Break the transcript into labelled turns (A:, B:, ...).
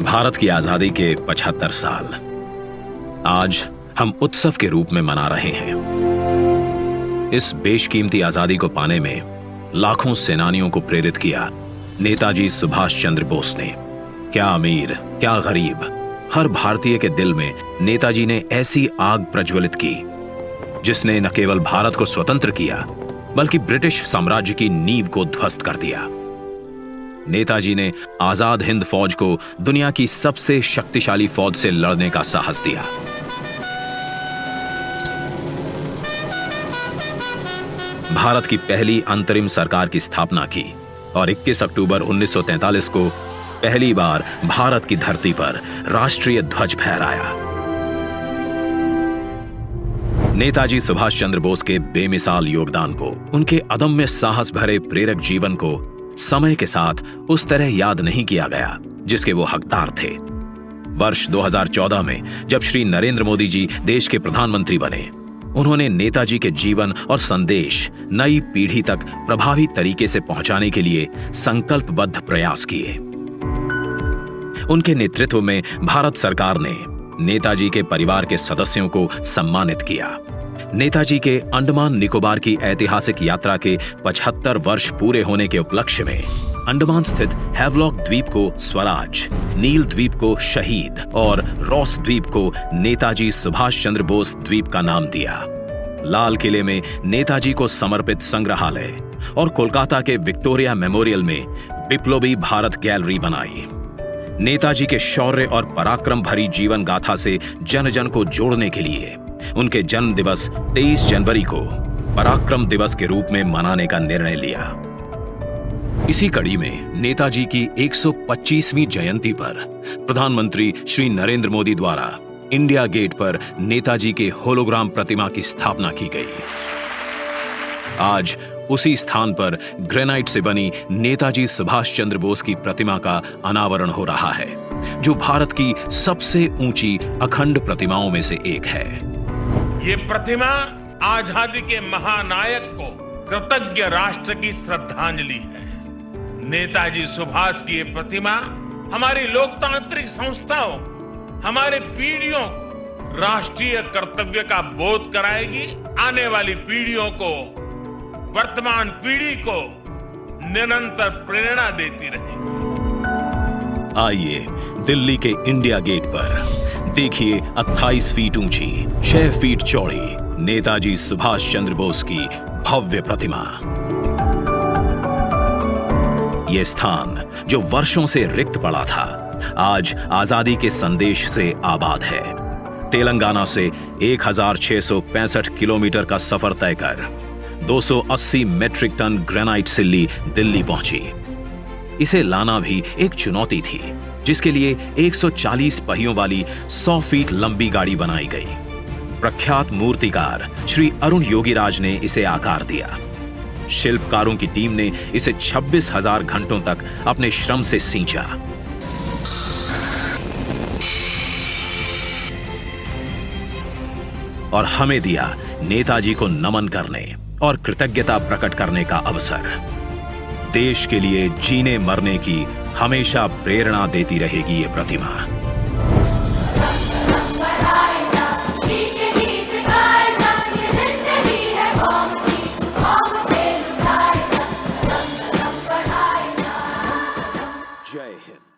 A: भारत की आजादी के 75 साल आज हम उत्सव के रूप में मना रहे हैं। इस बेशकीमती आजादी को पाने में लाखों सेनानियों को प्रेरित किया नेताजी सुभाष चंद्र बोस ने। क्या अमीर, क्या गरीब, हर भारतीय के दिल में नेताजी ने ऐसी आग प्रज्वलित की जिसने न केवल भारत को स्वतंत्र किया बल्कि ब्रिटिश साम्राज्य की नींव को ध्वस्त कर दिया। नेताजी ने आजाद हिंद फौज को दुनिया की सबसे शक्तिशाली फौज से लड़ने का साहस दिया। भारत की पहली अंतरिम सरकार की स्थापना की और 21 अक्टूबर 1943 को पहली बार भारत की धरती पर राष्ट्रीय ध्वज फहराया। नेताजी सुभाष चंद्र बोस के बेमिसाल योगदान को, उनके अदम्य साहस भरे प्रेरक जीवन को समय के साथ उस तरह याद नहीं किया गया जिसके वो हकदार थे। वर्ष 2014 में जब श्री नरेंद्र मोदी जी देश के प्रधानमंत्री बने, उन्होंने नेताजी के जीवन और संदेश नई पीढ़ी तक प्रभावी तरीके से पहुंचाने के लिए संकल्पबद्ध प्रयास किए। उनके नेतृत्व में भारत सरकार ने नेताजी के परिवार के सदस्यों को सम्मानित किया। नेताजी के अंडमान निकोबार की ऐतिहासिक यात्रा के 75 वर्ष पूरे होने के उपलक्ष्य में अंडमान स्थित हैवलॉक द्वीप को स्वराज, नील द्वीप को शहीद और रॉस द्वीप को नेताजी सुभाष चंद्र बोस द्वीप का नाम दिया। लाल किले में नेताजी को समर्पित संग्रहालय और कोलकाता के विक्टोरिया मेमोरियल में बिप्लोबी भारत गैलरी बनाई। नेताजी के शौर्य और पराक्रम भरी जीवन गाथा से जन जन को जोड़ने के लिए उनके जन्म दिवस 23 जनवरी को पराक्रम दिवस के रूप में मनाने का निर्णय लिया। इसी कड़ी में नेताजी की 125वीं जयंती पर प्रधानमंत्री श्री नरेंद्र मोदी द्वारा इंडिया गेट पर नेताजी के होलोग्राम प्रतिमा की स्थापना की गई। आज उसी स्थान पर ग्रेनाइट से बनी नेताजी सुभाष चंद्र बोस की प्रतिमा का अनावरण हो रहा है, जो भारत की सबसे ऊंची अखंड प्रतिमाओं में से एक है।
B: ये प्रतिमा आजादी के महानायक को कृतज्ञ राष्ट्र की श्रद्धांजलि है। नेताजी सुभाष की ये प्रतिमा हमारी लोकतांत्रिक संस्थाओं, हमारे पीढ़ियों को राष्ट्रीय कर्तव्य का बोध कराएगी। आने वाली पीढ़ियों को, वर्तमान पीढ़ी को निरंतर प्रेरणा देती रहेगी।
A: आइए दिल्ली के इंडिया गेट पर देखिए 28 फीट ऊंची, 6 फीट चौड़ी नेताजी सुभाष चंद्र बोस की भव्य प्रतिमा। यह स्थान जो वर्षों से रिक्त पड़ा था, आज आजादी के संदेश से आबाद है। तेलंगाना से 1665 किलोमीटर का सफर तय कर 280 मेट्रिक टन ग्रेनाइट सिल्ली दिल्ली पहुंची। इसे लाना भी एक चुनौती थी, जिसके लिए 140 पहियों वाली 100 फीट लंबी गाड़ी बनाई गई। प्रख्यात मूर्तिकार श्री अरुण योगीराज ने इसे आकार दिया। शिल्पकारों की टीम ने इसे 26,000 घंटों तक अपने श्रम से सींचा। और हमें दिया नेताजी को नमन करने और कृतज्ञता प्रकट करने का अवसर। देश के लिए जीने मरने की हमेशा प्रेरणा देती रहेगी ये प्रतिमा। जय हिंद।